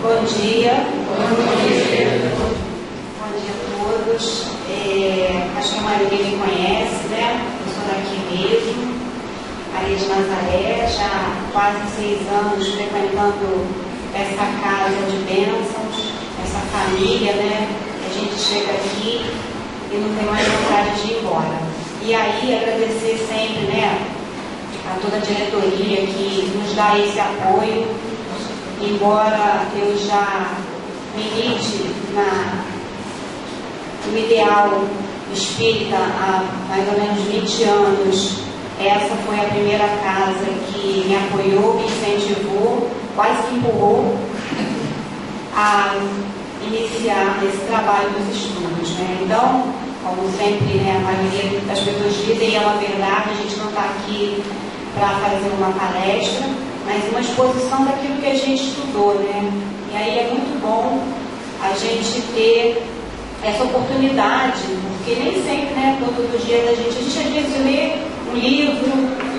Bom dia. Bom dia. Bom dia a todos. Acho que a maioria me conhece, né? Eu sou daqui mesmo, Maria de Nazaré, já há quase 6 anos frequentando essa casa de bênçãos, essa família, né? A gente chega aqui e não tem mais vontade de ir embora. E aí agradecer sempre, né, a toda a diretoria que nos dá esse apoio, embora eu já milite no ideal espírita há mais ou menos 20 anos. Essa foi a primeira casa que me apoiou, me incentivou, quase que empurrou a iniciar esse trabalho dos estudos, né? Então, como sempre, né, a maioria das pessoas dizem, é uma verdade, a gente não está aqui para fazer uma palestra, mas uma exposição daquilo que a gente estudou, né? E aí é muito bom a gente ter essa oportunidade, porque nem sempre, né, todos os dias a gente às vezes lê um livro,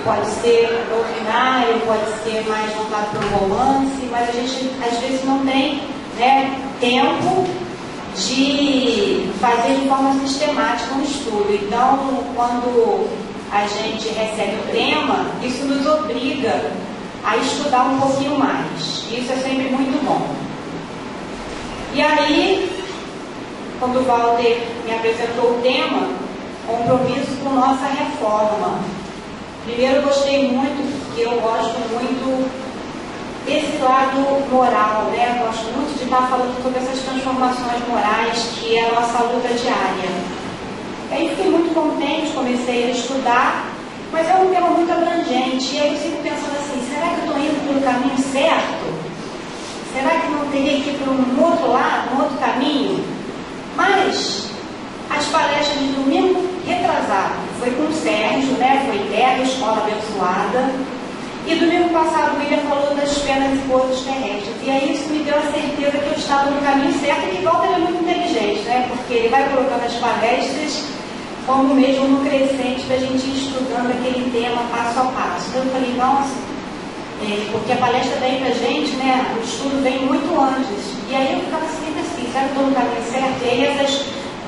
pode ser doutrinário, pode ser mais voltado para um romance, mas a gente às vezes não tem, né, tempo de fazer de forma sistemática um estudo. Então, quando a gente recebe o tema, isso nos obriga a estudar um pouquinho mais. Isso é sempre muito bom. E aí, quando o Walter me apresentou o tema, compromisso com nossa reforma. Primeiro, eu gostei muito, porque eu gosto muito desse lado moral, né? Eu gosto muito de estar falando sobre essas transformações morais que é a nossa luta diária. E aí fiquei muito contente, comecei a estudar, mas é um tema muito abrangente. E aí eu fico pensando assim, será que eu estou indo pelo caminho certo? Será que não teria que ir para um outro lado, um outro caminho? Mas as palestras de domingo retrasado, foi com o Sérgio, né? Foi Terra, Escola Abençoada. E domingo passado o William falou das penas e gozos terrestres. E aí isso me deu a certeza que eu estava no caminho certo, e que Walter é muito inteligente, né? Porque ele vai colocando as palestras como mesmo no crescente para a gente ir estudando aquele tema passo a passo. Então eu falei, nossa, porque a palestra vem para a gente, né? O estudo vem muito antes. E aí eu ficava sempre assim, será que eu estou no caminho certo? E aí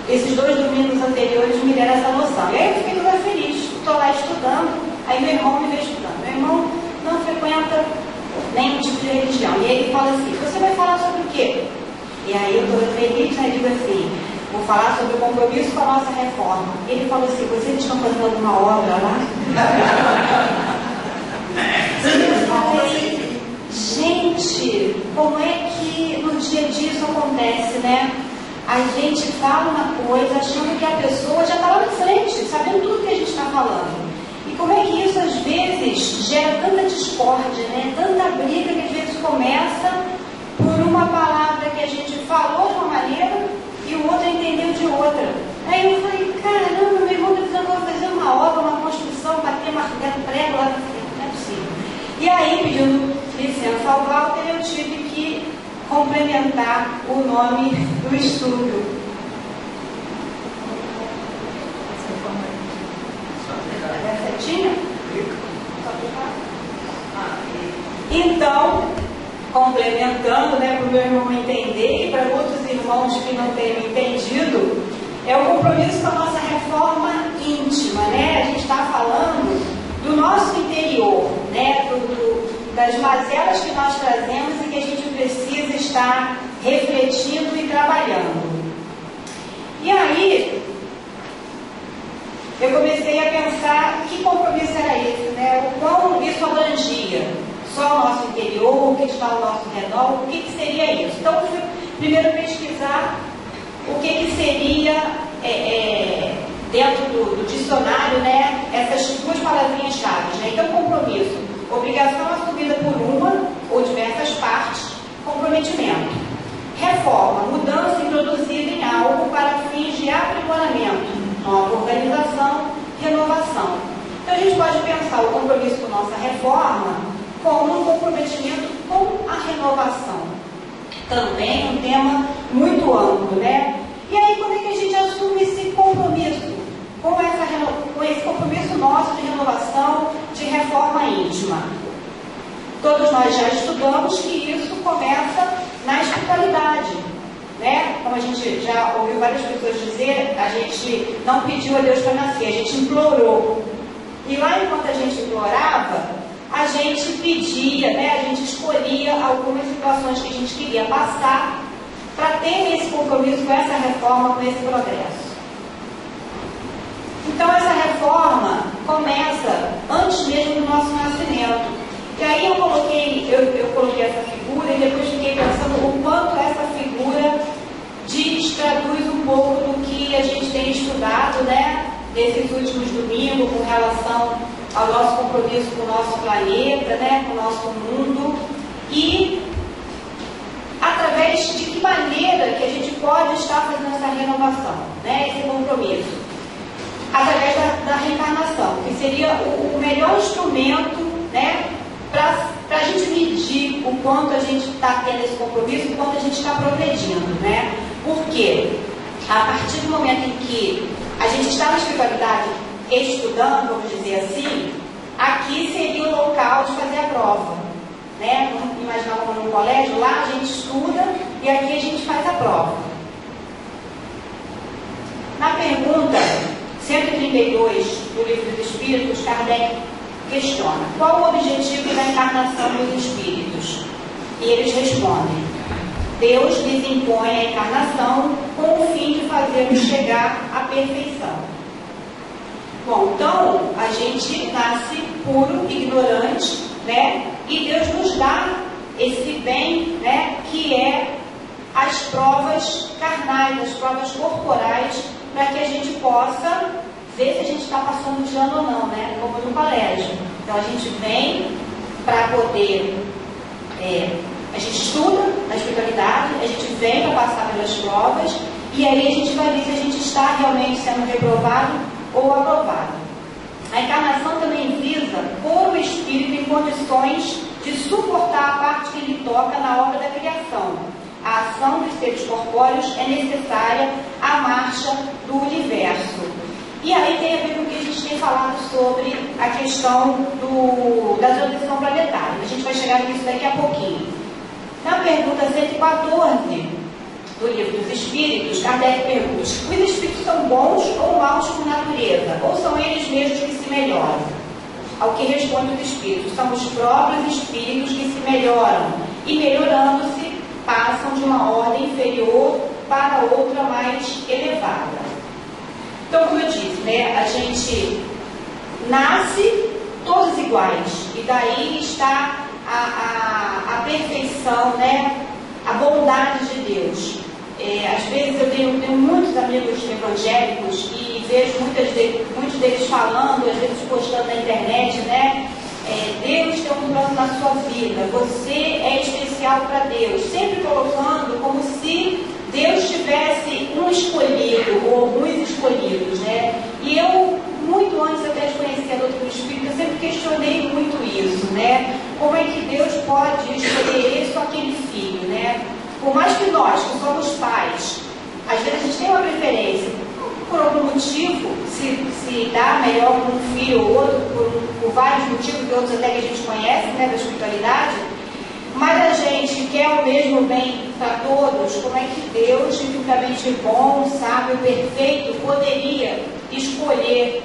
esses 2 domingos anteriores me deram essa noção. E aí eu fiquei toda feliz, estou lá estudando, aí meu irmão me vê estudando. Meu irmão não frequenta nenhum tipo de religião. E ele fala assim, você vai falar sobre o quê? E aí eu toda feliz, né? Digo assim, vou falar sobre o compromisso com a nossa reforma. Ele falou assim, vocês estão fazendo alguma obra lá? Eu falei, gente, como é que no dia a dia isso acontece, né? A gente fala uma coisa achando que a pessoa já está lá na frente, sabendo tudo que a gente está falando. E como é que isso às vezes gera tanta discórdia, né? Tanta briga que às vezes começa por uma palavra que a gente falou de uma maneira e o outro entendeu de outra. Aí eu falei, caramba, meu irmão está dizendo que eu vou fazer uma obra, uma construção, bater martelo, prego lá, não é possível. E aí, pedindo licença ao Walter, eu tive que complementar o nome do estudo. Então, complementando, né, para o meu irmão entender e para outros irmãos que não tenham entendido, é o compromisso com a nossa reforma íntima, né? A gente está falando do nosso interior, né? Das mazelas que nós trazemos e que a gente precisa estar refletindo e trabalhando. E aí, eu comecei a pensar que compromisso era esse, né? O quão isso abrangia só o nosso interior, o que está ao nosso redor, o que seria isso. Então, eu fui primeiro pesquisar o que seria, dentro do dicionário, né, essas 2 palavrinhas-chave, né? Então, compromisso, obrigação assumida por uma ou diversas partes, comprometimento. Reforma, mudança introduzida em algo para fins de aprimoramento, nova organização, renovação. Então, a gente pode pensar o compromisso com nossa reforma como um comprometimento com a renovação. Também um tema muito amplo, né? E aí, como é que a gente assume esse compromisso? Com esse compromisso nosso de renovação, de reforma íntima. Todos nós já estudamos que isso começa na espiritualidade, né? Como a gente já ouviu várias pessoas dizer, a gente não pediu a Deus para nascer, a gente implorou. E lá, enquanto a gente implorava, a gente pedia, né? A gente escolhia algumas situações que a gente queria passar para ter esse compromisso com essa reforma, com esse progresso. Então, essa reforma começa antes mesmo do nosso nascimento. E aí eu coloquei essa figura e depois fiquei pensando o quanto essa figura traduz um pouco do que a gente tem estudado, né, nesses últimos domingos, com relação ao nosso compromisso com o nosso planeta, né, com o nosso mundo, e através de que maneira que a gente pode estar fazendo essa renovação, né, esse compromisso. Através da reencarnação, que seria o melhor instrumento, né, para a gente medir o quanto a gente está tendo esse compromisso, o quanto a gente está progredindo, né? Porque a partir do momento em que a gente está na espiritualidade estudando, vamos dizer assim, aqui seria o local de fazer a prova, né? Vamos imaginar como num colégio, lá a gente estuda e aqui a gente faz a prova. Na pergunta 132 do Livro dos Espíritos, Kardec questiona: qual o objetivo da encarnação dos espíritos? E eles respondem: Deus lhes impõe a encarnação com o fim de fazermos chegar à perfeição. Bom, então a gente nasce puro, ignorante, né? E Deus nos dá esse bem, né? Que é as provas carnais, as provas corporais, para que a gente possa ver se a gente está passando de ano ou não, né? Como no colégio. Então a gente vem para poder, a gente estuda na espiritualidade, a gente vem para passar pelas provas, e aí a gente vai ver se a gente está realmente sendo reprovado ou aprovado. A encarnação também visa pôr o espírito em condições de suportar a parte que lhe toca na obra da criação. A ação dos seres corpóreos é necessária à marcha do universo. E aí tem a ver com o que a gente tem falado sobre a questão da transição planetária. A gente vai chegar nisso daqui a pouquinho. Na pergunta 114 do Livro dos Espíritos, Kardec pergunta: os espíritos são bons ou maus por natureza? Ou são eles mesmos que se melhoram? Ao que responde os espíritos: são os próprios espíritos que se melhoram e, melhorando-se, passam de uma ordem inferior para outra mais elevada. Então, como eu disse, né, a gente nasce todos iguais, e daí está a perfeição, né, a bondade de Deus. Às vezes eu tenho muitos amigos evangélicos e vejo muitos deles falando, às vezes postando na internet, né, Deus tem um plano na sua vida, você é especial para Deus, sempre colocando como se Deus tivesse um escolhido, ou alguns escolhidos, né? E eu, muito antes até de conhecer a doutrina espírita, eu sempre questionei muito isso, né? Como é que Deus pode escolher esse ou aquele filho, né? Por mais que nós, que somos pais, às vezes a gente tem uma preferência, por algum motivo, se dá melhor com um filho ou outro, por vários motivos, que outros até que a gente conhece, né, da espiritualidade, mas a gente quer o mesmo bem para todos. Como é que Deus, infinitamente bom, sábio, perfeito, poderia escolher,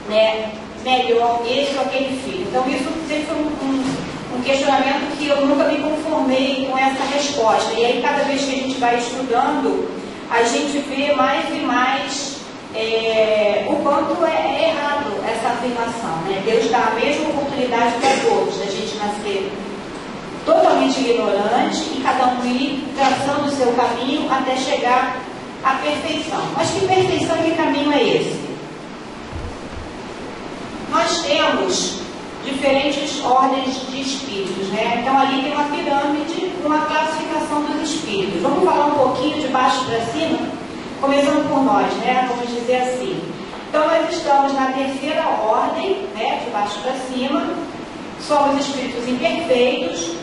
né, melhor esse ou aquele filho? Então isso sempre foi um questionamento que eu nunca me conformei com essa resposta. E aí cada vez que a gente vai estudando, a gente vê mais e mais o quanto é errado essa afirmação, né? Deus dá a mesma oportunidade para todos, da gente nascer totalmente ignorante e cada um ir traçando o seu caminho até chegar à perfeição. Mas que perfeição e que caminho é esse? Nós temos diferentes ordens de espíritos, né? Então ali tem uma pirâmide, uma classificação dos espíritos. Vamos falar um pouquinho de baixo para cima, começando por nós, né? Vamos dizer assim. Então nós estamos na terceira ordem, né? De baixo para cima. Somos espíritos imperfeitos.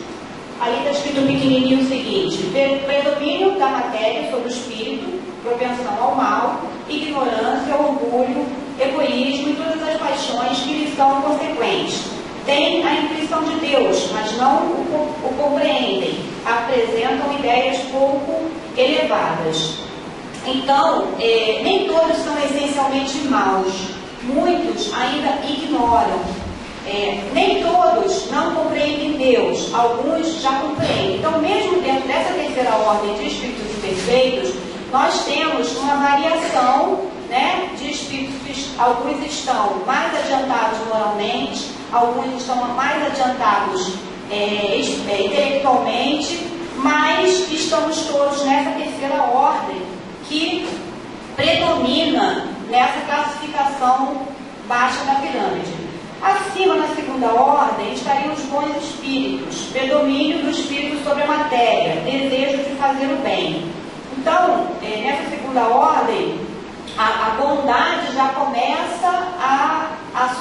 Ali está escrito pequenininho o seguinte: predomínio da matéria sobre o espírito, propensão ao mal, ignorância, orgulho, egoísmo e todas as paixões que lhe são consequentes. Tem a intuição de Deus, mas não o compreendem. apresentam ideias pouco elevadas. Então, nem todos são essencialmente maus. Muitos ainda ignoram. Nem todos não compreendem Deus. Alguns já compreendem. Então, mesmo dentro dessa terceira ordem de espíritos imperfeitos, nós temos uma variação, né, de espíritos. Alguns estão mais adiantados moralmente, alguns estão mais adiantados intelectualmente, mas estamos todos nessa terceira ordem que predomina nessa classificação baixa da pirâmide. Acima, na segunda ordem, estariam os bons espíritos, predomínio do espírito sobre a matéria, desejo de fazer o bem. Então, nessa segunda ordem, a bondade já começa a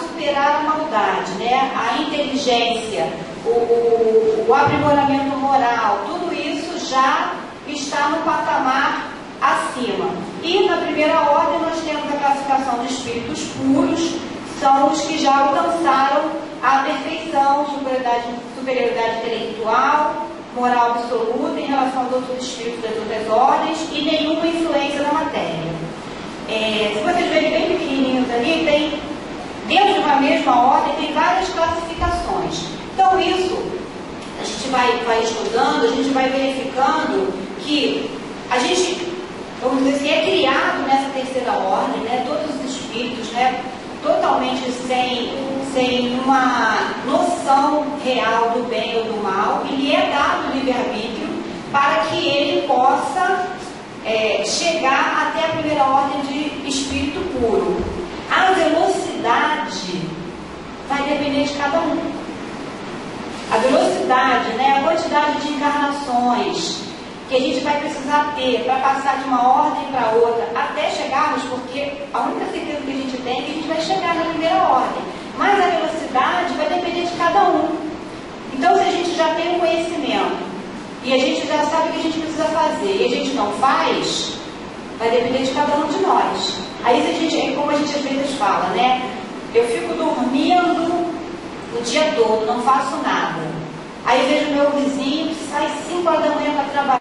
superar a maldade, né? A inteligência, o aprimoramento moral, tudo isso já está no patamar acima. E na primeira ordem nós temos a classificação de espíritos puros, são os que já alcançaram a perfeição, superioridade intelectual, moral absoluta em relação aos outros espíritos das outras ordens e nenhuma influência na matéria. Se vocês verem bem pequenininhos ali, tem, dentro de uma mesma ordem, tem várias classificações. Então isso, a gente vai estudando, a gente vai verificando que a gente, vamos dizer assim, é criado nessa terceira ordem, né? Todos os espíritos, né? Totalmente sem uma noção real do bem ou do mal, e lhe é dado o livre-arbítrio para que ele possa chegar até a primeira ordem de espírito puro. A velocidade vai depender de cada um. A velocidade, né, a quantidade de encarnações que a gente vai precisar ter para passar de uma ordem para outra, até chegarmos, porque a única certeza que a gente tem é que a gente vai chegar na primeira ordem. Mas a velocidade vai depender de cada um. Então, se a gente já tem um conhecimento e a gente já sabe o que a gente precisa fazer e a gente não faz, vai depender de cada um de nós. Aí, se a gente, como a gente às vezes fala, né? Eu fico dormindo o dia todo, não faço nada. Aí vejo meu vizinho que sai 5 horas da manhã para trabalhar.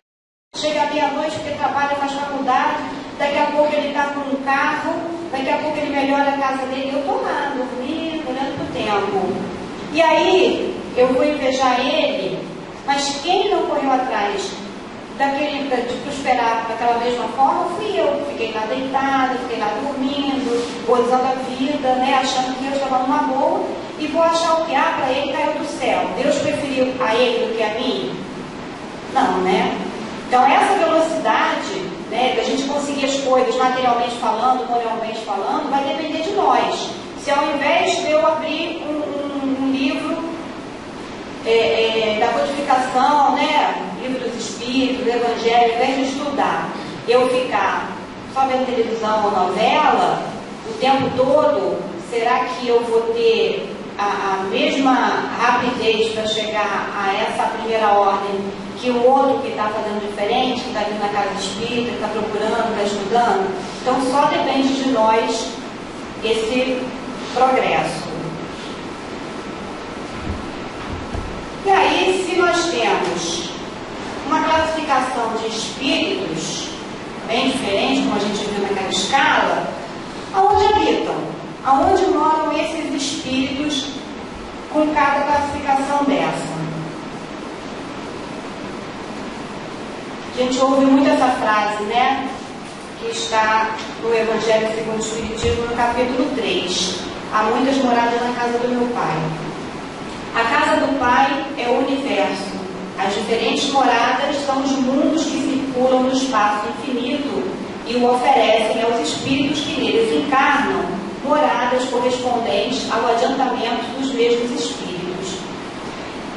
Chega à meia-noite porque trabalha, faz faculdade, daqui a pouco ele está com um carro, daqui a pouco ele melhora a casa dele, eu estou lá, dormindo, olhando para o tempo. E aí, eu vou invejar ele, mas quem não correu atrás de prosperar daquela mesma forma fui eu. Fiquei lá deitada, fiquei lá dormindo, gozando a vida, né, achando que eu estava numa boa, e vou achar o que há para ele caiu do céu. Deus preferiu a ele do que a mim? Não, né? Então, essa velocidade, né, da gente conseguir as coisas materialmente falando, moralmente falando, vai depender de nós. Se ao invés de eu abrir um livro da codificação, né, livro dos espíritos, do evangelho, ao invés de estudar, eu ficar só vendo televisão ou novela o tempo todo, será que eu vou ter a mesma rapidez para chegar a essa primeira ordem que o outro que está fazendo diferente, que está vindo na casa espírita, que está procurando, está estudando? Então, só depende de nós esse progresso. E aí, se nós temos uma classificação de espíritos bem diferente, como a gente viu naquela escala, aonde habitam? Aonde moram esses espíritos com cada classificação dessa? A gente ouve muito essa frase, né? Que está no Evangelho segundo o Espiritismo, no capítulo 3. Há muitas moradas na casa do meu Pai. A casa do Pai é o universo. As diferentes moradas são os mundos que circulam no espaço infinito e o oferecem aos espíritos que neles encarnam moradas correspondentes ao adiantamento dos mesmos espíritos.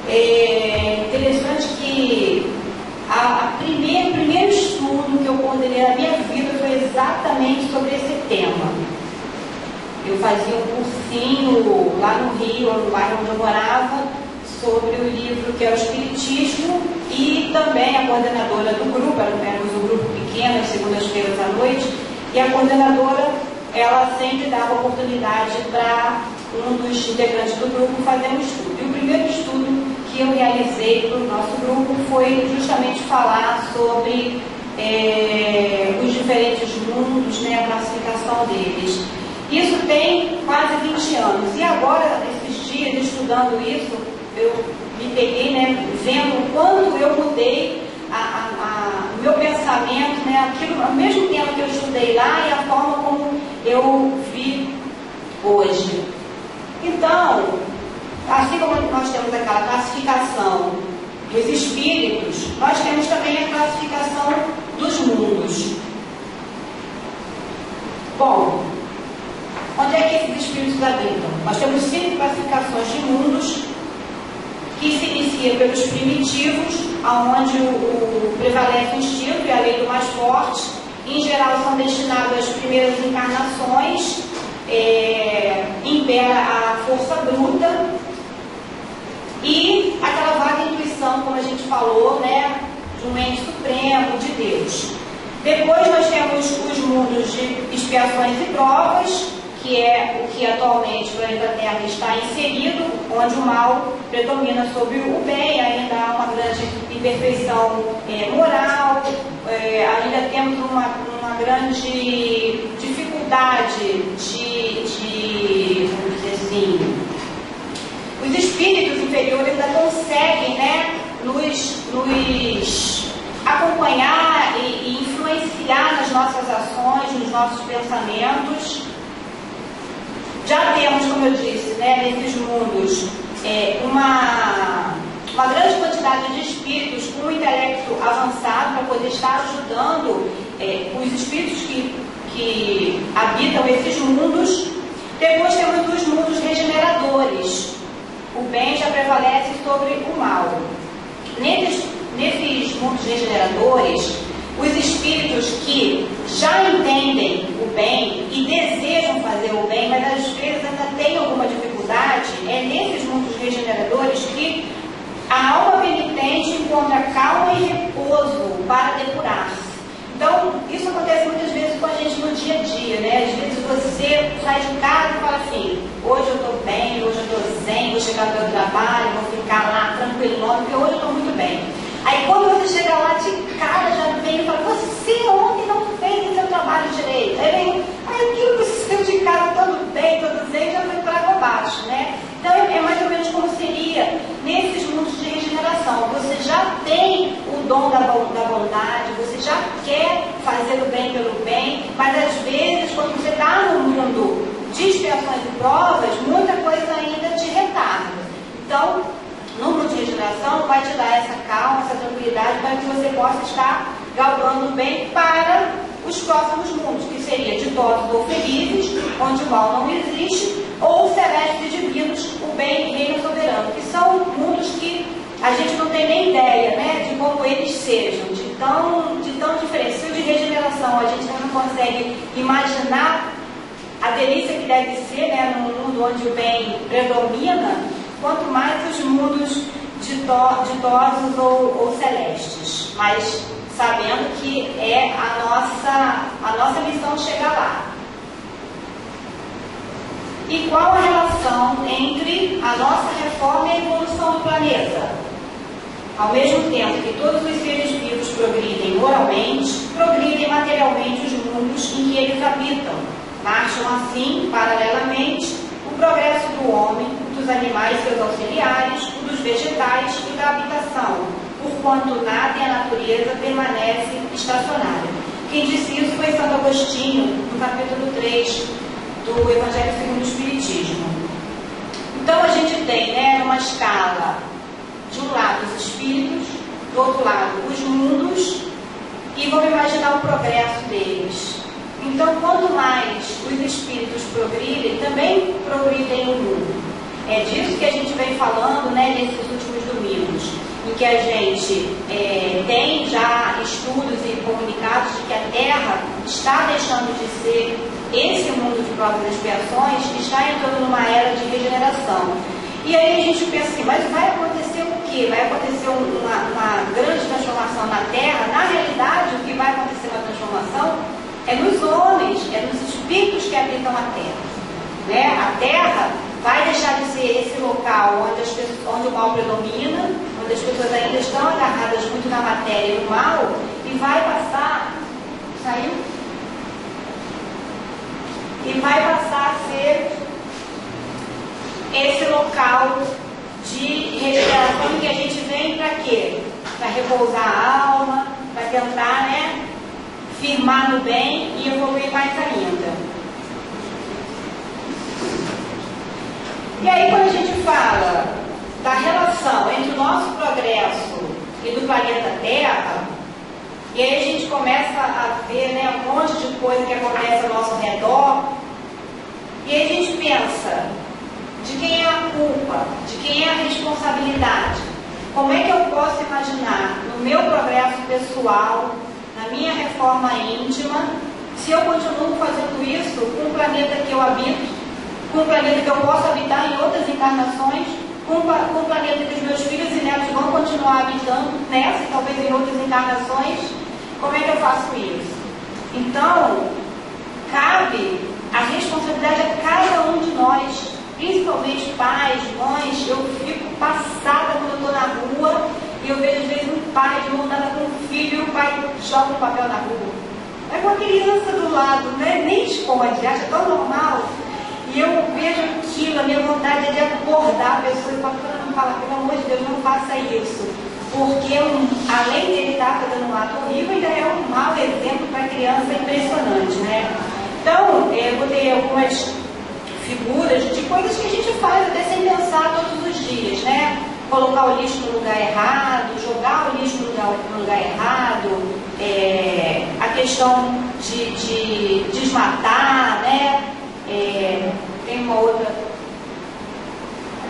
É interessante que o primeiro estudo que eu coordenei na minha vida foi exatamente sobre esse tema. Eu fazia um cursinho lá no Rio, no bairro onde eu morava, sobre o livro que é o Espiritismo, e também a coordenadora do grupo, éramos um grupo pequeno, às segundas-feiras à noite, e a coordenadora, ela sempre dava oportunidade para um dos integrantes do grupo fazer um estudo. E o primeiro estudo que que eu realizei para o nosso grupo foi justamente falar sobre os diferentes mundos, né, a classificação deles. Isso tem quase 20 anos. E agora, esses dias, estudando isso, eu me peguei, né, vendo o quanto eu mudei o meu pensamento, né, aquilo, ao mesmo tempo que eu estudei lá e a forma como eu vi hoje. Então, assim como nós temos aquela classificação dos espíritos, nós temos também a classificação dos mundos. Bom, onde é que esses espíritos habitam? Nós temos 5 classificações de mundos, que se inicia pelos primitivos, onde prevalece o instinto e a lei do mais forte. Em geral, são destinados às primeiras encarnações, impera a força bruta e aquela vaga intuição, como a gente falou, né, de um ente supremo, de Deus. Depois nós temos os mundos de expiações e provas, que é o que atualmente o planeta Terra está inserido, onde o mal predomina sobre o bem, ainda há uma grande imperfeição moral, ainda temos uma grande dificuldade de, vamos dizer assim, os espíritos inferiores ainda conseguem, né, nos acompanhar e influenciar nas nossas ações, nos nossos pensamentos. Já temos, como eu disse, né, nesses mundos, uma grande quantidade de espíritos com um intelecto avançado para poder estar ajudando os espíritos que habitam esses mundos. Depois temos os mundos regeneradores. O bem já prevalece sobre o mal. Nesses mundos regeneradores, os espíritos que já entendem o bem e desejam fazer o bem, mas às vezes ainda tem alguma dificuldade, é nesses mundos regeneradores que a alma penitente encontra calma e repouso para depurar-se. Então, isso acontece muitas vezes com a gente no dia a dia, né? Às vezes você sai de casa e fala assim, hoje eu estou bem, hoje eu estou zen, vou chegar no meu trabalho, vou ficar lá tranquilão, porque hoje eu estou muito bem. Aí quando você chega lá de cara, já vem e fala, você ontem não fez o seu trabalho direito. Aí vem, aquilo que você saiu de casa todo bem, todo zen, já foi por água abaixo, né? Então é mais ou menos como seria nesses mundos de regeneração. Você já tem o dom da bondade, você já quer fazer o bem pelo bem, mas às vezes quando você está no mundo de expiações e provas, muita coisa ainda te retarda. Então, no mundo de regeneração vai te dar essa calma, essa tranquilidade para que você possa estar galgando o bem para os próximos mundos, que seria ditosos ou felizes, onde o mal não existe, ou celestes e divinos, o bem e reino soberano, que são mundos que a gente não tem nem ideia, né, de como eles sejam, de tão diferentes. Se o de regeneração a gente não consegue imaginar a delícia que deve ser, né, num mundo onde o bem predomina, quanto mais os mundos ditosos ou celestes, mas sabendo que é a nossa missão chegar lá. E qual a relação entre a nossa reforma e a evolução do planeta? Ao mesmo tempo que todos os seres vivos progridem moralmente, progridem materialmente os mundos em que eles habitam. Marcham assim, paralelamente, o progresso do homem, dos animais e seus auxiliares, o dos vegetais e da habitação, porquanto nada em a natureza permanece estacionária. Quem disse isso foi Santo Agostinho, no capítulo 3 do Evangelho segundo o Espiritismo. Então a gente tem, né, uma escala, de um lado os espíritos, do outro lado os mundos, e vamos imaginar o progresso deles. Então, quanto mais os espíritos progridem, também progridem o mundo. É disso que a gente vem falando, né, nesses últimos domingos, em que a gente tem já estudos e comunicados de que a Terra está deixando de ser esse mundo de provas e expiações, está entrando numa era de regeneração. E aí a gente pensa assim, mas vai acontecer o quê? Vai acontecer uma grande transformação na Terra? Na realidade, o que vai acontecer uma transformação é nos homens, é nos espíritos que habitam a Terra. Né? A Terra vai deixar de ser esse local onde o mal predomina, muitas pessoas ainda estão agarradas muito na matéria e no mal, e vai passar, saiu? E vai passar a ser esse local de respiração em que a gente vem para quê? Para repousar a alma, para tentar, né, firmar no bem e evoluir mais ainda. E aí, quando a gente fala da relação entre o nosso progresso e do planeta Terra, e aí a gente começa a ver, né, um monte de coisa que acontece ao nosso redor, e aí a gente pensa, de quem é a culpa? De quem é a responsabilidade? Como é que eu posso imaginar no meu progresso pessoal, na minha reforma íntima, se eu continuo fazendo isso com o planeta que eu habito, com o planeta que eu posso habitar em outras encarnações, com o planeta que os meus filhos e netos vão continuar habitando nessa e talvez em outras encarnações? Como é que eu faço isso? Então, cabe a responsabilidade a cada um de nós, principalmente pais, mães. Eu fico passada quando eu estou na rua e eu vejo às vezes um pai de mão dada com um filho e o pai joga um papel na rua. É com a criança do lado, né? Nem esconde, acha tão normal. E eu vejo aquilo, a minha vontade é de acordar a pessoa e falar, pelo amor de Deus, não faça isso. Porque além de ele estar fazendo um ato horrível, ainda é um mau exemplo para a criança impressionante, né? Então, eu botei algumas figuras de coisas que a gente faz até sem pensar todos os dias, né? Colocar o lixo no lugar errado, jogar o lixo no lugar errado, a questão de desmatar, né? Tem uma outra,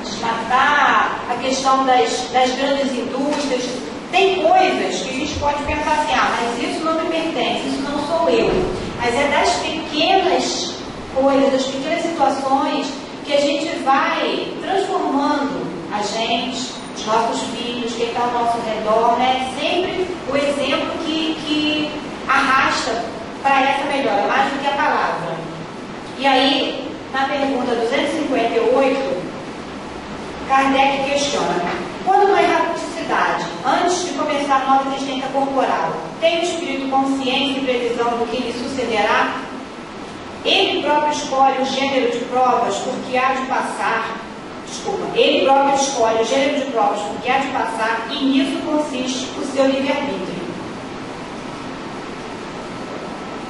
desmatar, a questão das grandes indústrias. Tem coisas que a gente pode pensar assim, mas isso não me pertence, isso não sou eu. Mas é das pequenas coisas, das pequenas situações que a gente vai transformando a gente, os nossos filhos, quem está ao nosso redor, né? Sempre o exemplo que arrasta para essa melhora, mais do que a palavra. E aí, na pergunta 258, Kardec questiona: quando na erraticidade, antes de começar a nova existência corporal, tem o espírito consciência e previsão do que lhe sucederá? Ele próprio escolhe o gênero de provas por que há de passar. Ele próprio escolhe o gênero de provas por que há de passar, e nisso consiste o seu livre-arbítrio.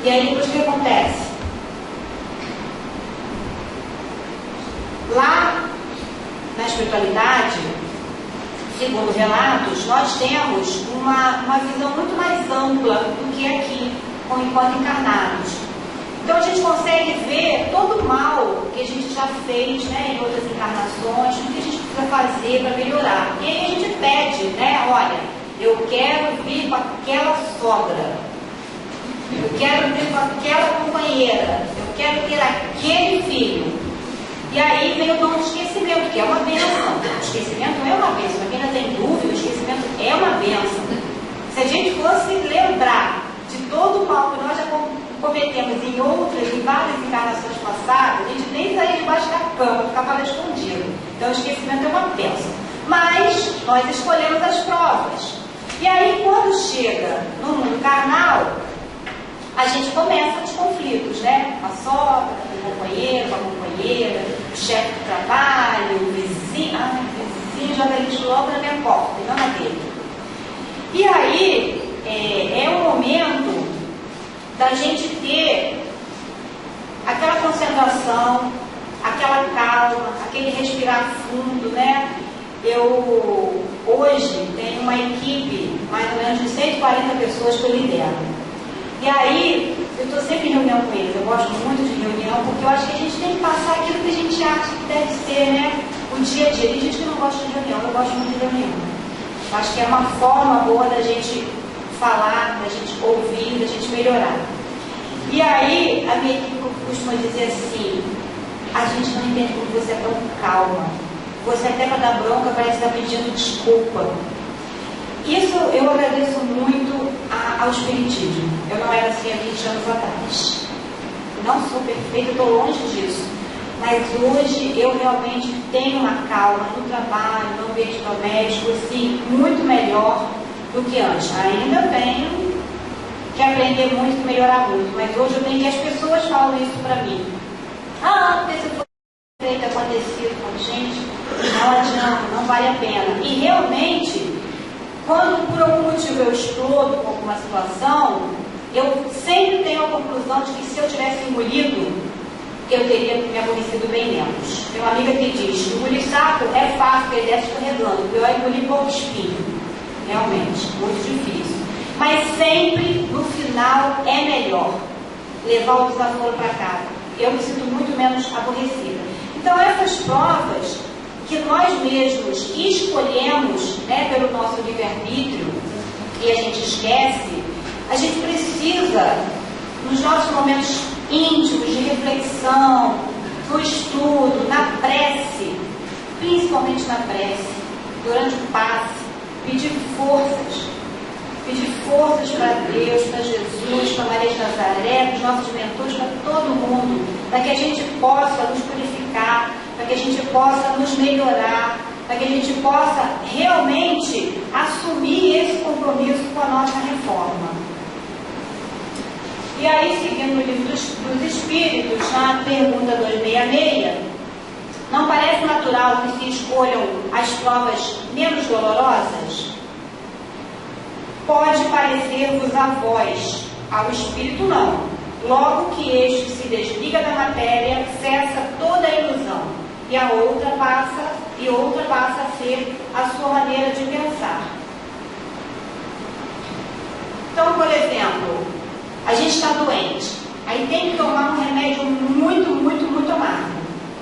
E aí, depois o que acontece? Lá na espiritualidade, segundo relatos, nós temos uma visão muito mais ampla do que aqui, enquanto encarnados. Então a gente consegue ver todo o mal que a gente já fez, né, em outras encarnações, o que a gente precisa fazer para melhorar. E aí a gente pede, né, olha, eu quero vir com aquela sogra, eu quero vir com aquela companheira, eu quero ter aquele filho. E aí vem o dom do esquecimento, que é uma bênção. O esquecimento é uma bênção. Para quem não tem dúvida, o esquecimento é uma bênção. Se a gente fosse lembrar de todo o mal que nós já cometemos em várias encarnações passadas, a gente nem sair debaixo da cama, ficava escondido. Então o esquecimento é uma bênção. Mas nós escolhemos as provas. E aí quando chega no mundo carnal, a gente começa os conflitos, né? Com a sogra, com o companheiro, com a companheira, o chefe do trabalho, o vizinho. O vizinho joga lixo logo na minha porta, e não na dele. E aí, é um momento da gente ter aquela concentração, aquela calma, aquele respirar fundo, né? Eu, hoje, tenho uma equipe, mais ou menos de 140 pessoas que eu lidero. E aí, eu estou sempre em reunião com eles, eu gosto muito de reunião, porque eu acho que a gente tem que passar aquilo que a gente acha que deve ser, né? O dia a dia. Tem gente que não gosta de reunião, eu gosto muito de reunião. Eu acho que é uma forma boa da gente falar, da gente ouvir, da gente melhorar. E aí, a minha equipe costuma dizer assim, a gente não entende como você é tão calma. Você até para dar bronca parece estar pedindo desculpa. Isso eu agradeço muito ao Espiritismo. Eu não era assim há 20 anos atrás. Não sou perfeita, estou longe disso. Mas hoje eu realmente tenho uma calma no trabalho, no ambiente doméstico. médico, assim, muito melhor do que antes. Ainda tenho que aprender muito e melhorar muito, mas hoje eu tenho que as pessoas falam isso para mim. Porque se for feito, acontecido com gente, não adianta, não vale a pena. E realmente, quando por algum motivo eu explodo com alguma situação, eu sempre tenho a conclusão de que se eu tivesse engolido, eu teria me aborrecido bem menos. Tem uma amiga que diz: engolir saco é fácil, porque ele desce escorregando. O pior é engolir pouco espinho. Realmente, muito difícil. Mas sempre, no final, é melhor levar o desaforo para casa. Eu me sinto muito menos aborrecida. Então, essas provas que nós mesmos escolhemos, né, pelo nosso livre-arbítrio, e a gente esquece, a gente precisa, nos nossos momentos íntimos de reflexão, no estudo, na prece, principalmente na prece, durante o passe, pedir forças para Deus, para Jesus, para Maria de Nazaré, para os nossos mentores, para todo mundo, para que a gente possa nos purificar, para que a gente possa nos melhorar, para que a gente possa realmente assumir esse compromisso com a nossa reforma. E aí, seguindo o livro dos Espíritos, na pergunta 266, não parece natural que se escolham as provas menos dolorosas? Pode parecer-vos a vós, ao espírito não. Logo que este se desliga da matéria, cessa toda a ilusão, e a outra passa a ser a sua maneira de pensar. Então, por exemplo, a gente está doente, aí tem que tomar um remédio muito, muito, muito amargo,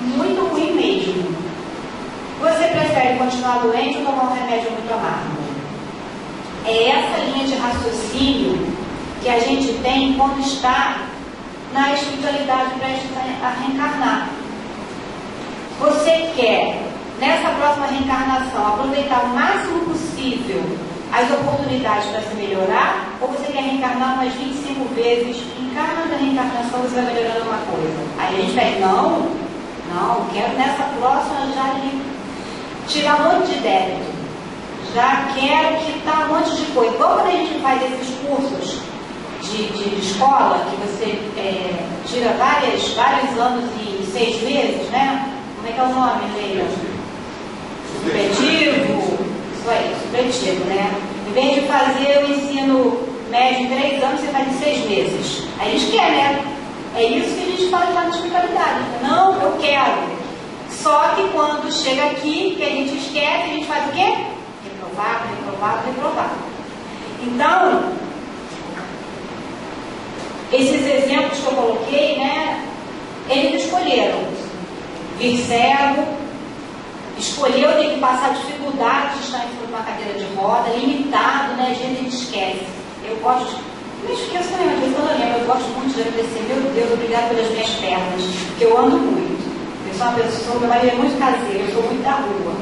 muito ruim mesmo. Você prefere continuar doente ou tomar um remédio muito amargo? É essa linha de raciocínio que a gente tem quando está na espiritualidade prestes a reencarnar. Você quer, nessa próxima reencarnação, aproveitar o máximo possível as oportunidades para se melhorar, ou você quer reencarnar umas 25 vezes, em cada reencarnação você vai melhorando uma coisa? Aí a gente vai, não, quero nessa próxima já tirar um monte de débito. Já quero quitar um monte de coisa. Igual quando a gente faz esses cursos de escola, que você tira vários anos e 6 meses, né? Como é que é o nome, Leila? Supletivo. Isso aí, supletivo, né? Em vez de fazer o ensino médio em 3 anos, você faz em 6 meses. Aí eles querem, né? É isso que a gente faz lá na espiritualidade. Não, eu quero. Só que quando chega aqui, que a gente esquece, a gente faz o quê? Reprovado. Então, esses exemplos que eu coloquei, né, eles escolheram vir cego, escolheu ter que passar dificuldade de estar em cima de uma cadeira de roda, limitado, né, a gente esquece. Eu gosto, não esqueço também, mas eu lembro, eu gosto muito de agradecer, meu Deus, obrigado pelas minhas pernas, porque eu ando muito. Eu sou uma pessoa, meu marido é muito caseiro, eu sou muito da rua.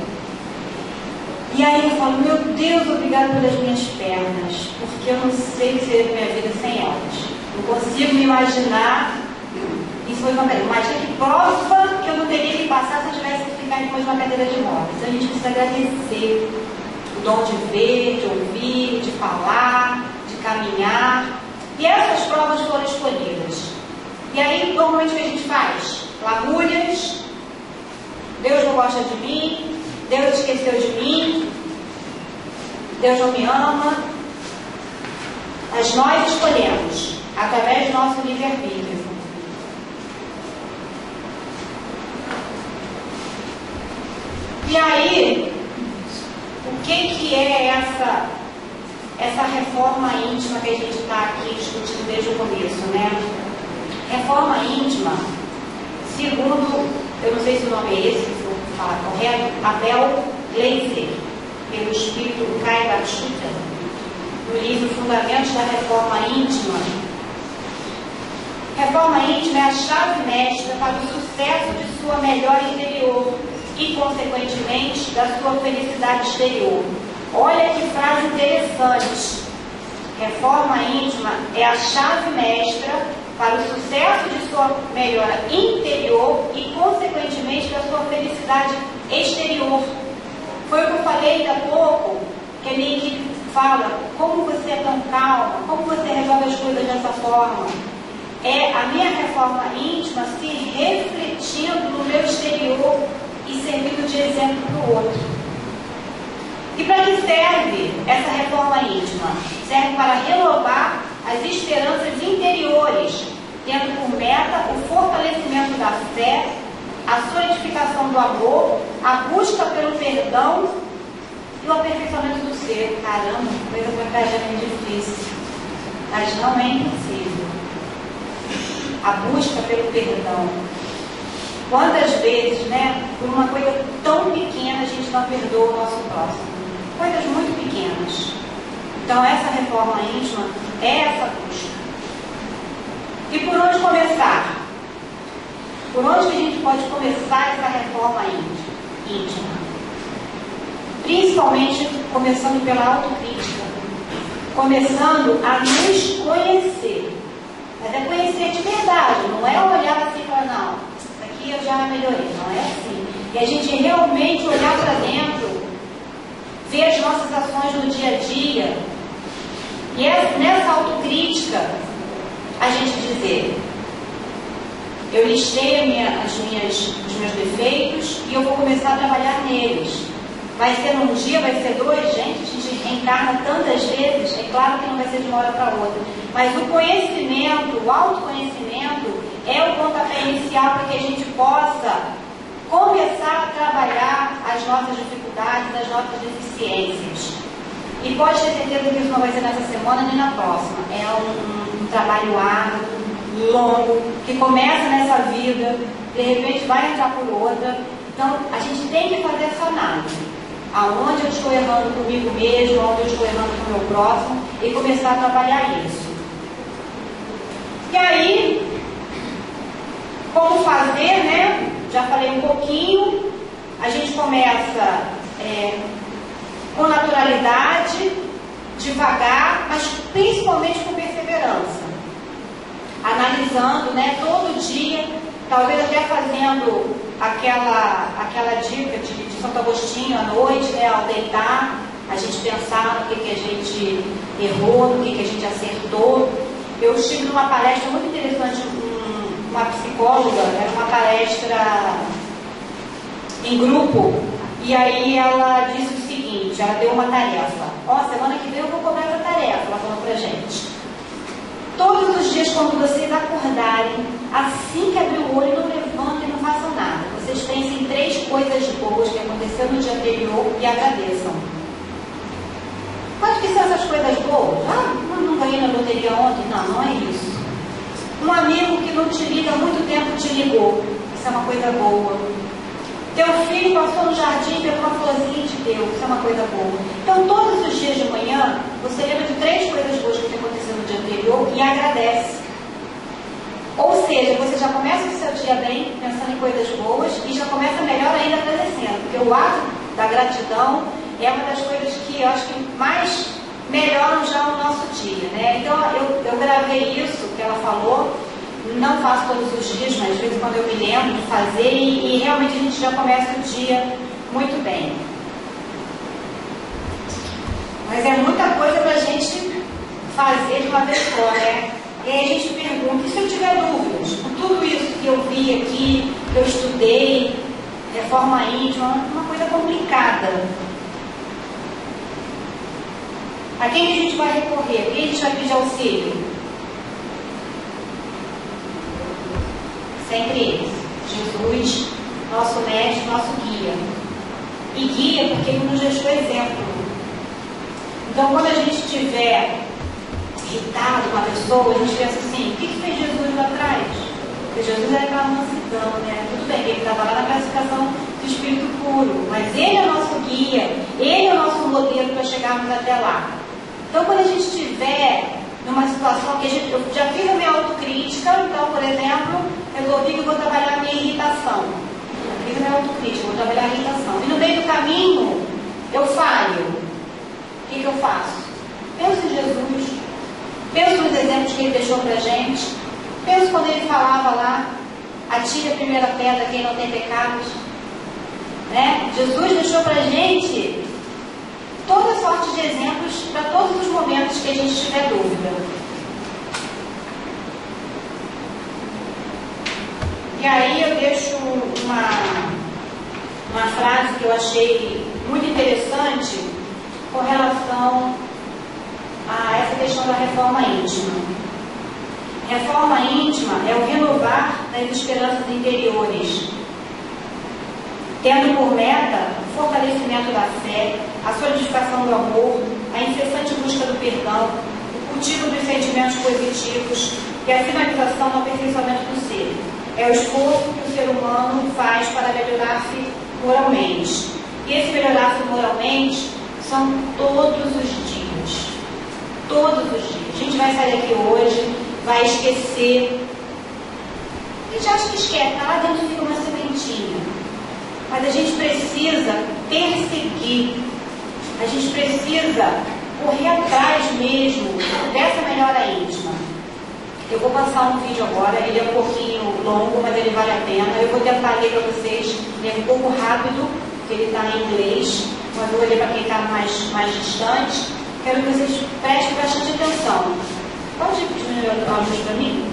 E aí eu falo, meu Deus, obrigado pelas minhas pernas, porque eu não sei o que seria minha vida sem elas. Não consigo me imaginar. Isso foi uma cadeira. Imagina que prova que eu não teria que passar se eu tivesse que ficar depois de uma cadeira de rodas. Então a gente precisa agradecer o dom de ver, de ouvir, de falar, de caminhar. E essas provas foram escolhidas. E aí, normalmente o que a gente faz? Lamúrias, Deus não gosta de mim, Deus esqueceu de mim, Deus não me ama. Mas nós escolhemos, através do nosso livre-arbítrio. E aí, o que é essa reforma íntima que a gente está aqui discutindo desde o começo, né? Reforma íntima, segundo, eu não sei se o nome é esse, se eu falar correto, Abel Gleiser, pelo espírito Kai Batuta, no livro Fundamentos da Reforma Íntima. Reforma íntima é a chave mestra para o sucesso de sua melhora interior e, consequentemente, da sua felicidade exterior. Olha que frase interessante. Reforma íntima é a chave mestra para o sucesso de sua melhora interior e, consequentemente, da sua felicidade exterior. Foi o que eu falei ainda há pouco, que a minha equipe fala, como você é tão calma, como você resolve as coisas dessa forma. É a minha reforma íntima se refletindo no meu exterior e servindo de exemplo para o outro. E para que serve essa reforma íntima? Serve para renovar as esperanças interiores, tendo por meta o fortalecimento da fé, a solidificação do amor, a busca pelo perdão e o aperfeiçoamento do ser. Caramba, coisa para cá já é difícil, mas não é impossível. A busca pelo perdão. Quantas vezes, né, por uma coisa tão pequena, a gente não perdoa o nosso próximo? Coisas muito pequenas. Então, essa reforma íntima é essa busca. E por onde começar? Por onde que a gente pode começar essa reforma íntima? Principalmente começando pela autocrítica. Começando a nos conhecer. Mas é conhecer de verdade, não é olhar assim e falar, não, isso aqui eu já melhorei, não é assim. E a gente realmente olhar para dentro, ver as nossas ações no dia a dia, e é nessa autocrítica a gente dizer, eu listei os meus defeitos e eu vou começar a trabalhar neles. Vai ser num dia, vai ser dois, gente, a gente reencarna tantas vezes, é claro que não vai ser de uma hora para outra, mas o conhecimento, o autoconhecimento é o pontapé inicial para que a gente possa começar a trabalhar as nossas dificuldades, as nossas deficiências. E pode ter certeza que isso não vai ser nessa semana nem na próxima. É um trabalho árduo, longo, que começa nessa vida, de repente vai entrar por outra. Então, a gente tem que fazer essa análise. Aonde eu estou errando comigo mesmo, aonde eu estou errando com o meu próximo, e começar a trabalhar isso. E aí, como fazer, né? Já falei um pouquinho. A gente começa com naturalidade, devagar, mas principalmente com perseverança. Analisando, né, todo dia, talvez até fazendo aquela dica de Santo Agostinho à noite, né, ao deitar, a gente pensar no que a gente errou, no que a gente acertou. Eu estive numa palestra muito interessante, uma psicóloga, era uma palestra em grupo, e aí ela disse o seguinte, ela deu uma tarefa. Semana que vem eu vou cobrar essa tarefa, ela falou pra gente. Todos os dias, quando vocês acordarem, assim que abrir o olho, não levantem e não façam nada. Vocês pensem em 3 coisas boas que aconteceram no dia anterior e agradeçam. Quais que são essas coisas boas? Não ganhei na loteria ontem? Não é isso. Um amigo que não te liga há muito tempo te ligou. Isso é uma coisa boa. Teu filho passou no jardim e pegou uma florzinha e te deu. Isso é uma coisa boa. Então, todos os dias de manhã, você lembra de 3 coisas boas que aconteceram no dia anterior e agradece. Ou seja, você já começa o seu dia bem, pensando em coisas boas, e já começa melhor ainda agradecendo. Porque o ato da gratidão é uma das coisas que eu acho que mais melhoram já o nosso dia, né? Então, eu gravei isso que ela falou. Não faço todos os dias, mas de vez em quando eu me lembro de fazer e realmente a gente já começa o dia muito bem. Mas é muita coisa para a gente fazer de uma vez só, né? E aí a gente pergunta, e se eu tiver dúvidas? Com tudo isso que eu vi aqui, que eu estudei, reforma íntima, uma coisa complicada. A quem a gente vai recorrer? A quem a gente vai pedir auxílio? Sempre eles. Jesus, nosso mestre, nosso guia. E guia porque ele nos deixou exemplo. Então, quando a gente estiver irritado com uma pessoa, a gente pensa assim, o que fez Jesus lá atrás? Porque Jesus era aquela mansidão, né? Tudo bem, ele estava lá na classificação do Espírito Puro, mas ele é o nosso guia, ele é o nosso modelo para chegarmos até lá. Então, quando a gente estiver numa situação que eu já fiz a minha autocrítica, então, por exemplo, resolvi que eu vou trabalhar a minha irritação. Eu fiz a minha autocrítica, vou trabalhar a irritação. E no meio do caminho, eu falho. O que eu faço? Penso em Jesus, penso nos exemplos que ele deixou pra gente, penso quando ele falava lá, atire a primeira pedra quem não tem pecados. Né? Jesus deixou pra gente sorte de exemplos para todos os momentos que a gente tiver dúvida. E aí eu deixo uma frase que eu achei muito interessante com relação a essa questão da reforma íntima. Reforma íntima é o renovar das esperanças interiores, tendo por meta o fortalecimento da fé, a solidificação do amor, a incessante busca do perdão, o cultivo dos sentimentos positivos e a finalização do aperfeiçoamento do ser. É o esforço que o ser humano faz para melhorar-se moralmente. E esse melhorar-se moralmente são todos os dias. Todos os dias. A gente vai sair daqui hoje, vai esquecer. A gente acha que esquece, lá dentro fica uma sementinha. Mas a gente precisa perseguir. A gente precisa correr atrás mesmo dessa melhora íntima. Eu vou passar um vídeo agora, ele é um pouquinho longo, mas ele vale a pena. Eu vou tentar ler para vocês, ele é um pouco rápido, porque ele está em inglês, mas eu vou ler para quem está mais distante. Quero que vocês prestem bastante atenção. Pode diminuir a luz para mim?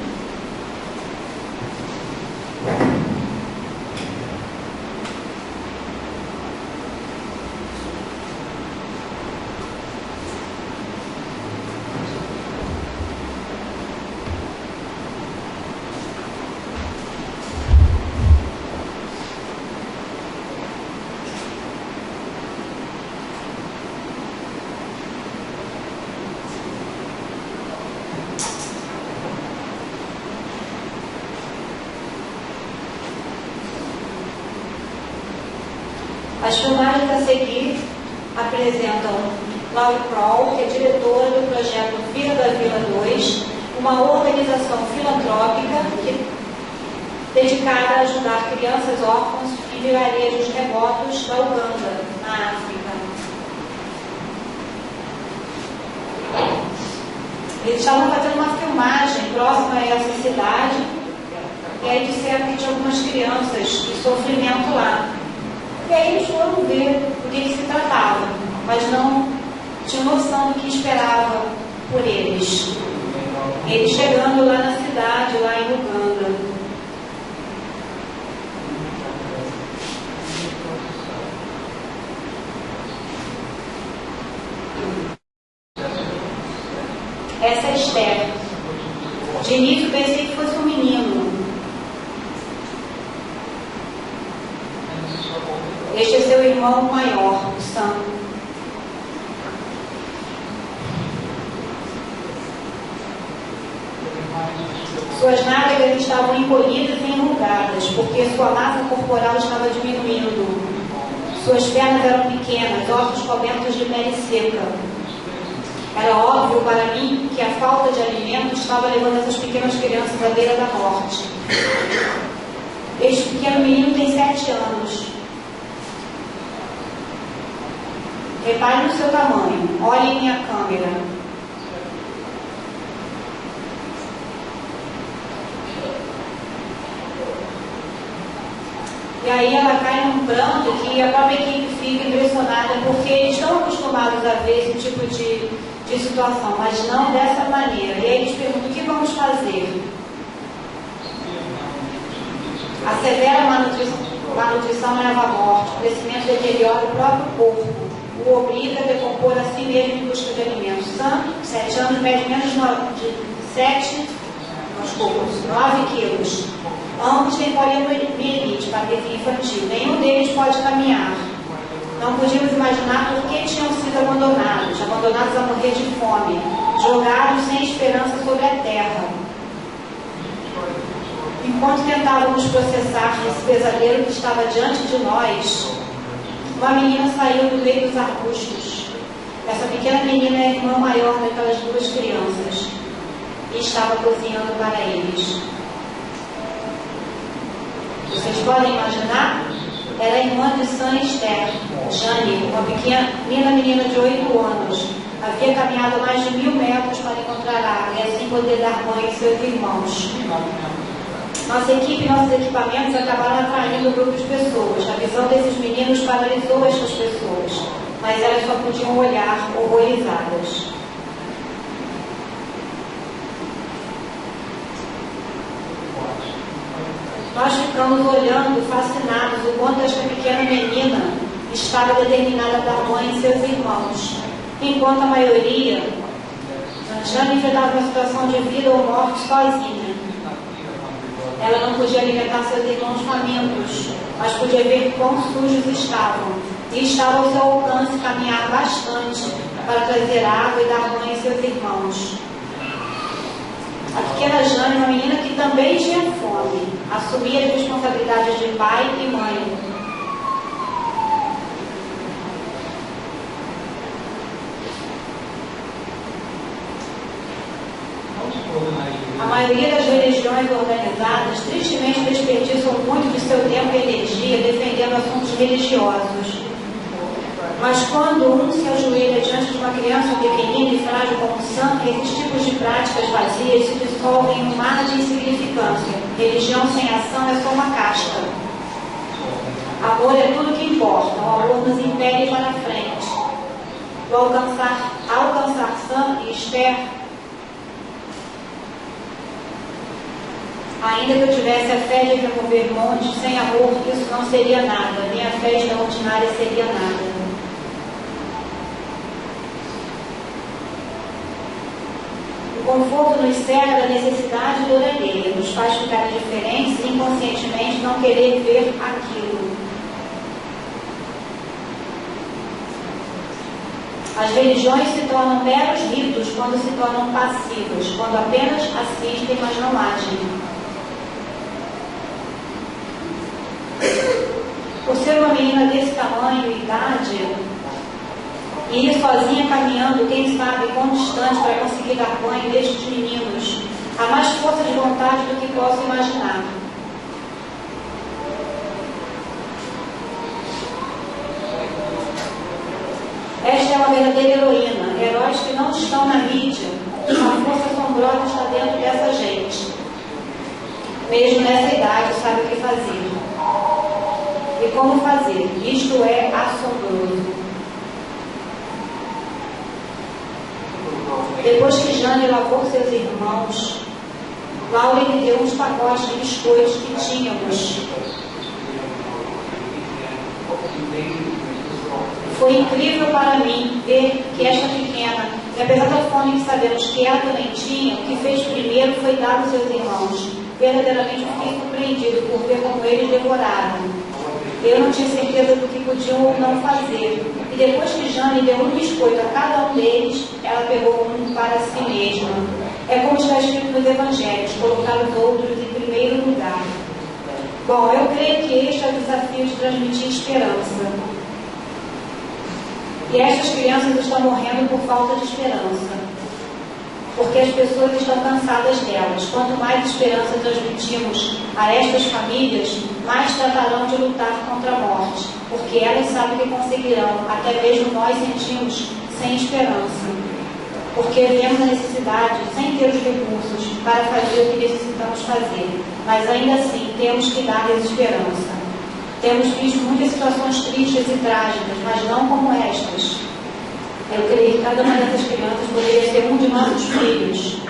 As filmagens a seguir apresentam Laura Kroll, que é diretora do projeto Vila da Vila 2, uma organização filantrópica dedicada a ajudar crianças órfãs em vilarejos remotos da Uganda, na África. Eles estavam fazendo uma filmagem próxima a essa cidade e aí disseram que tinha algumas crianças de sofrimento lá. E aí eles foram ver do que se tratava, mas não tinham noção do que esperava por eles. Eles chegando lá na cidade, lá em Uganda. Essa é Esther. De início pensei que fosse um menino. Este é seu irmão maior, o Sam. Suas nádegas estavam encolhidas e enrugadas, porque sua massa corporal estava diminuindo. Suas pernas eram pequenas, ossos cobertos de pele seca. Era óbvio para mim que a falta de alimento estava levando essas pequenas crianças à beira da morte. Este pequeno menino tem 7 anos. Repare no seu tamanho. Olhe em minha câmera. E aí ela cai num pranto que a própria equipe fica impressionada, porque eles estão acostumados a ver esse tipo de situação, mas não dessa maneira. E aí eles perguntam: o que vamos fazer? A severa malnutrição leva à morte, o crescimento deteriora o próprio corpo, o obriga a decompor a si mesmo em busca de alimentos. Sam, 7 anos, mede menos de 9 quilos. Ambos têm poliomielite, patologia infantil. Nenhum deles pode caminhar. Não podíamos imaginar por que tinham sido abandonados a morrer de fome, jogados sem esperança sobre a terra. Enquanto tentávamos processar esse pesadelo que estava diante de nós, uma menina saiu do meio dos arbustos. Essa pequena menina é a irmã maior daquelas 2 crianças e estava cozinhando para eles. Vocês podem imaginar? Era a irmã de Sam e Esther, Jane, uma pequena menina de 8 anos. Havia caminhado mais de 1000 metros para encontrar água e assim poder dar banho em seus irmãos. Nossa equipe e nossos equipamentos acabaram atraindo um grupo de pessoas. A visão desses meninos paralisou estas pessoas, mas elas só podiam olhar horrorizadas. Nós ficamos olhando, fascinados, o quanto esta pequena menina estava determinada a dar mãe e seus irmãos, enquanto a maioria, Jane enfrentava uma situação de vida ou morte sozinha. Ela não podia alimentar seus irmãos famintos, mas podia ver quão sujos estavam, e estava ao seu alcance caminhar bastante para trazer água e dar mãe a seus irmãos. A pequena Jane, uma menina que também tinha fome, assumia as responsabilidades de pai e mãe. A maioria das religiões organizadas tristemente desperdiçam muito de seu tempo e energia defendendo assuntos religiosos. Mas quando um se ajoelha diante de uma criança pequenina e frágil como santo, esses tipos de práticas vazias se dissolvem em um mar de insignificância. Religião sem ação é só uma casca. Amor é tudo que importa. O amor nos impele para frente. Alcançar Sam e Esther, ainda que eu tivesse a fé de remover montes, sem amor isso não seria nada. Minha fé extraordinária seria nada. O conforto nos cega da necessidade de orelha, nos faz ficar indiferentes e inconscientemente não querer ver aquilo. As religiões se tornam meros ritos quando se tornam passivas, quando apenas assistem, mas não agem. Por ser uma menina desse tamanho e idade, e ir sozinha caminhando, quem sabe, quão distante para conseguir dar banho destes meninos, há mais força de vontade do que posso imaginar. Esta é uma verdadeira heroína, heróis que não estão na mídia. Uma força assombrosa está dentro dessa gente. Mesmo nessa idade, sabe o que fazer. E como fazer? Isto é assombroso. Depois que Jane lavou seus irmãos, Lauren me deu uns pacotes de biscoitos que tínhamos. Foi incrível para mim ver que esta pequena, e apesar da fome que sabemos que ela também tinha, o que fez primeiro foi dar aos seus irmãos. Verdadeiramente fiquei surpreendido por ver como eles devoraram. Eu não tinha certeza do que podiam ou não fazer. E depois que Jane deu um biscoito a cada um deles, ela pegou um para si mesma. É como está escrito nos Evangelhos, colocar os outros em primeiro lugar. Bom, eu creio que este é o desafio de transmitir esperança. E estas crianças estão morrendo por falta de esperança. Porque as pessoas estão cansadas delas. Quanto mais esperança transmitimos a estas famílias, mais tratarão de lutar contra a morte, porque elas sabem que conseguirão, até mesmo nós sentimos sem esperança, porque vemos a necessidade, sem ter os recursos, para fazer o que necessitamos fazer, mas ainda assim temos que dar-lhes esperança. Temos visto muitas situações tristes e trágicas, mas não como estas. Eu creio que cada uma dessas crianças poderia ser um de nossos filhos.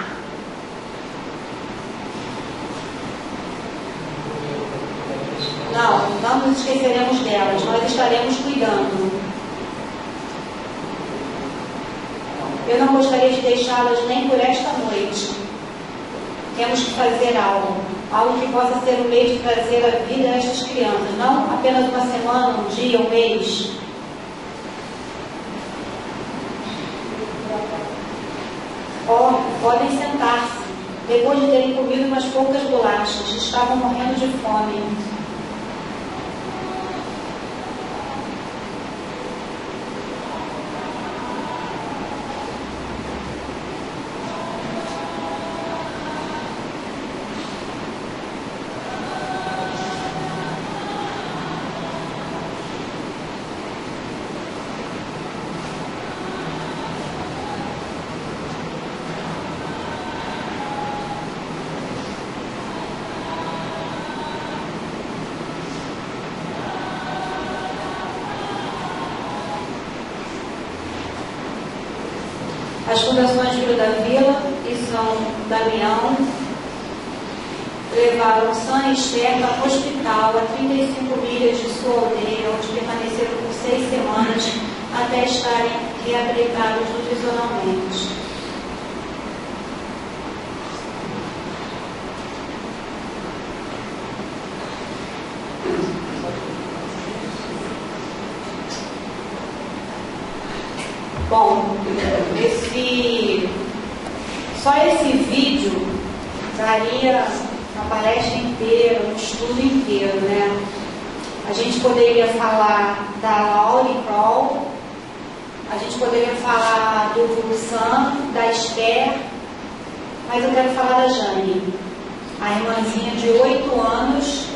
Não nos esqueceremos delas, nós estaremos cuidando. Eu não gostaria de deixá-las nem por esta noite. Temos que fazer algo que possa ser um meio de trazer a vida a estas crianças, não apenas uma semana, um dia, um mês. Podem sentar-se. Depois de terem comido umas poucas bolachas, estavam morrendo de fome. As fundações Vila da Vila e São Damião levaram Sam e Esther para o hospital a 35 milhas de sua aldeia, onde permaneceram por 6 semanas até estarem reabilitados nutricionalmente. Bom, só esse vídeo daria uma palestra inteira, um estudo inteiro, né? A gente poderia falar da Laurie Kroll, a gente poderia falar do Sam, da Esther, mas eu quero falar da Jane, a irmãzinha de 8 anos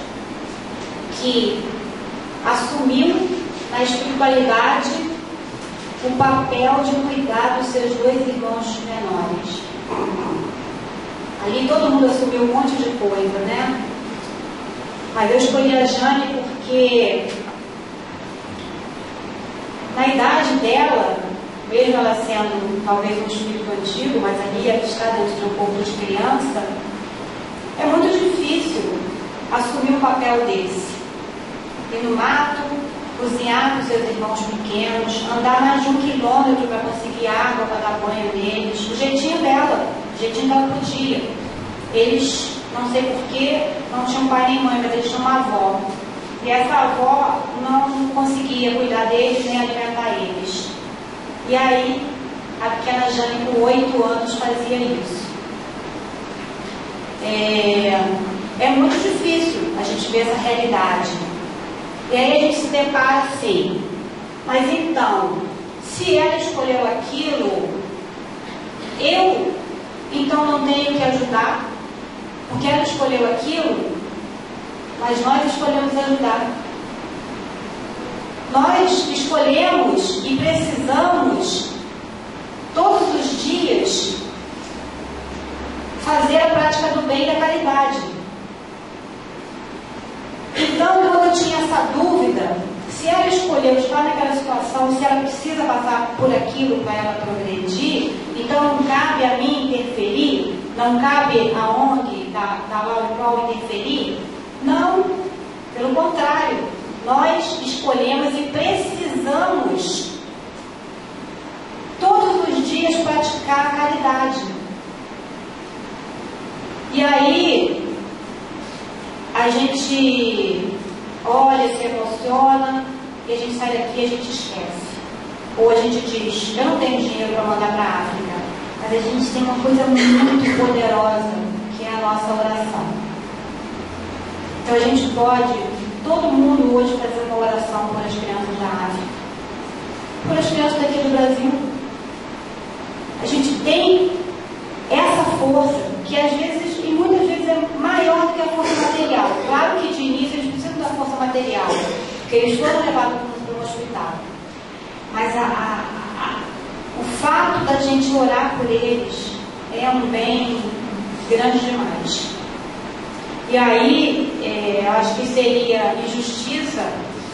que assumiu na espiritualidade o papel de cuidar dos seus 2 irmãos menores. Ali todo mundo assumiu um monte de coisa, né? Mas eu escolhi a Jane porque na idade dela, mesmo ela sendo talvez um espírito antigo, mas ali ela está dentro de um corpo de criança, é muito difícil assumir um papel desse. Ir no mato, cozinhar com seus irmãos pequenos, andar mais de 1 quilômetro para conseguir água para dar banho neles, o jeitinho dela, o jeitinho dela podia. Eles, não sei porquê, não tinham pai nem mãe, mas eles tinham uma avó. E essa avó não conseguia cuidar deles nem alimentar eles. E aí, a pequena Jane, com 8 anos, fazia isso. É muito difícil a gente ver essa realidade. E aí a gente se depara assim, mas então, se ela escolheu aquilo, eu então não tenho que ajudar, porque ela escolheu aquilo, mas nós escolhemos ajudar. Nós escolhemos e precisamos, todos os dias, fazer a prática do bem e da caridade. Então, quando eu tinha essa dúvida, se ela escolheu estar naquela situação, se ela precisa passar por aquilo para ela progredir, então não cabe a mim interferir, não cabe a ONG da Laurie Kroll interferir? Não, pelo contrário, nós escolhemos e precisamos todos os dias praticar a caridade. E aí a gente olha, se emociona e a gente sai daqui e a gente esquece. Ou a gente diz, eu não tenho dinheiro para mandar para a África, mas a gente tem uma coisa muito poderosa, que é a nossa oração. Então a gente pode, todo mundo hoje, fazer uma oração por as crianças da África, por as crianças daqui do Brasil. A gente tem essa força que às vezes, e muitas vezes, é maior do que a força material. Claro que de início eles precisam da força material, porque eles foram levados para um hospital. Mas o fato da gente orar por eles é um bem grande demais. E aí, eu acho que seria injustiça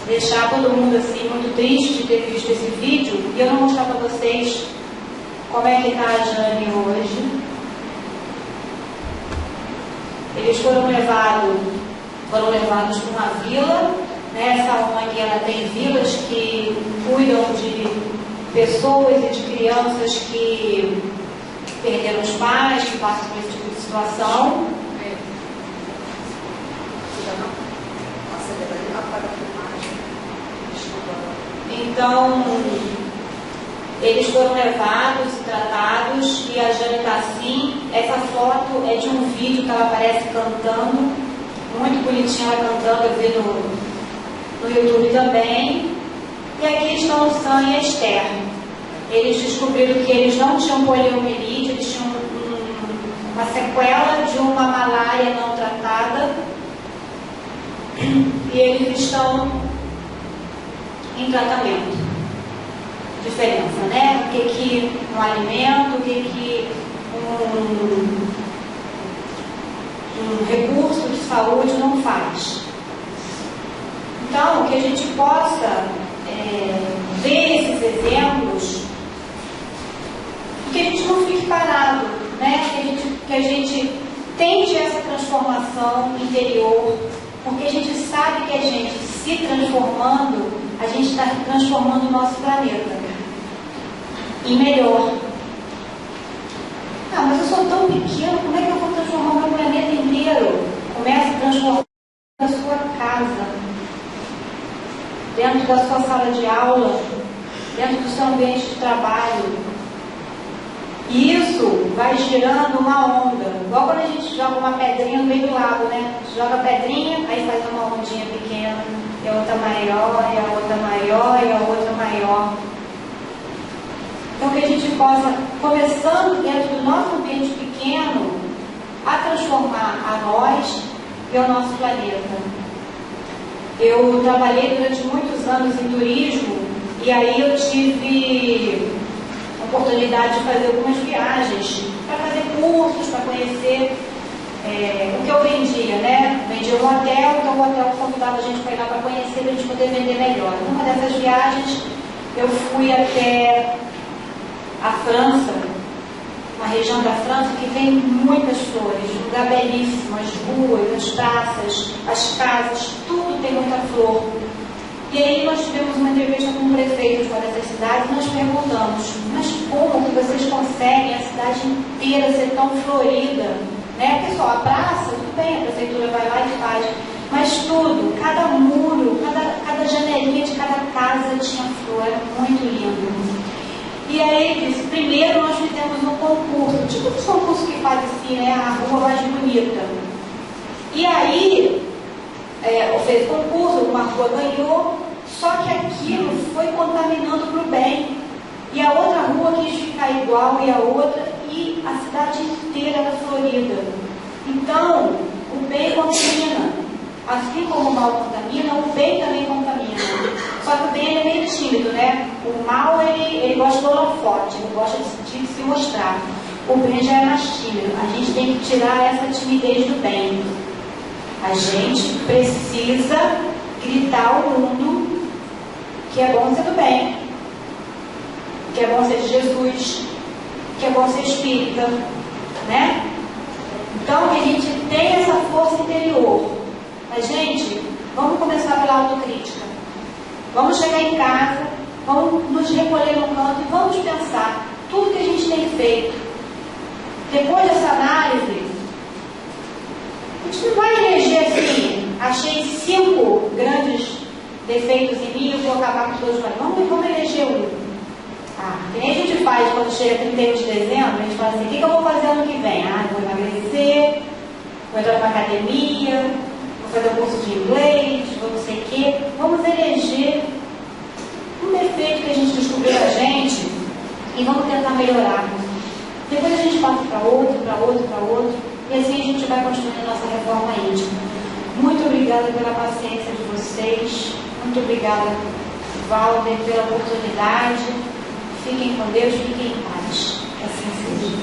deixar todo mundo assim muito triste de ter visto esse vídeo e eu não mostrar para vocês como é que está a Jane hoje. Eles foram levados para uma vila, né? Essa ONG, ela tem vilas que cuidam de pessoas e de crianças que perderam os pais, que passam por esse tipo de situação. Então, eles foram levados e tratados, e a Jane está assim. Essa foto é de um vídeo que ela aparece cantando, muito bonitinha ela cantando, eu vi no YouTube também. E aqui estão o Sam e a Esther. Eles descobriram que eles não tinham poliomielite, eles tinham uma sequela de uma malária não tratada, e eles estão em tratamento. Diferença, né? O que um alimento, o que um recurso de saúde não faz. Então, que a gente possa ver esses exemplos, que a gente que a gente tente essa transformação interior, porque a gente sabe que a gente se transformando, a gente está transformando o nosso planeta e melhor. Ah, mas eu sou tão pequeno, como é que eu vou transformar o meu planeta inteiro? Comece a transformar a sua casa, dentro da sua sala de aula, dentro do seu ambiente de trabalho. E isso vai gerando uma onda. Igual quando a gente joga uma pedrinha no meio do lago, né? A gente joga a pedrinha, aí faz uma ondinha pequena, e a outra maior, e a outra maior, e a outra maior. Então que a gente possa, começando dentro do nosso ambiente pequeno, a transformar a nós e o nosso planeta. Eu trabalhei durante muitos anos em turismo, e aí eu tive a oportunidade de fazer algumas viagens, para fazer cursos, para conhecer o que eu vendia, né? Vendia um hotel, então o hotel convidava a gente para ir lá para conhecer, para a gente poder vender melhor. Numa dessas viagens, eu fui até a França, uma região da França que tem muitas flores, um lugar belíssimo, as ruas, as praças, as casas, tudo tem muita flor. E aí nós tivemos uma entrevista com o prefeito de uma dessas cidades e nós perguntamos, mas como que vocês conseguem a cidade inteira ser tão florida? Né? Porque só a praça, tudo bem, a prefeitura vai lá e faz, mas tudo, cada muro, cada janelinha de cada casa tinha flor, era muito lindo. E aí ele disse, primeiro nós fizemos um concurso, tipo os concursos que faz assim, né, a rua mais bonita. E aí, fez concurso, uma rua ganhou, só que aquilo foi contaminando para o bem. E a outra rua quis ficar igual e a outra, e a cidade inteira era florida. Então, o bem contamina. Assim como o mal contamina, o bem também contamina. Só que o bem é meio tímido, né? O mal, ele gosta do holofote, ele gosta de se mostrar. O bem já é mais tímido. A gente tem que tirar essa timidez do bem. A gente precisa gritar ao mundo que é bom ser do bem, que é bom ser de Jesus, que é bom ser espírita, né? Então, que a gente tenha essa força interior. Mas, gente, vamos começar pela autocrítica. Vamos chegar em casa, vamos nos recolher no canto e vamos pensar tudo que a gente tem feito. Depois dessa análise, a gente não vai eleger assim, achei 5 grandes defeitos em mim, eu vou acabar com todos nós. Vamos eleger um. Que nem a gente faz quando chega 31 de dezembro, a gente fala assim, o que eu vou fazer ano que vem? Vou emagrecer, vou entrar para a academia, vou fazer um curso de inglês, vou não sei o quê. Vamos eleger um defeito que a gente descobriu na gente e vamos tentar melhorar. Depois a gente passa para outro, para outro, para outro, e assim a gente vai continuando a nossa reforma íntima. Muito obrigada pela paciência de vocês. Muito obrigada, Valder, pela oportunidade. Fiquem com Deus, fiquem em paz. Que assim seja.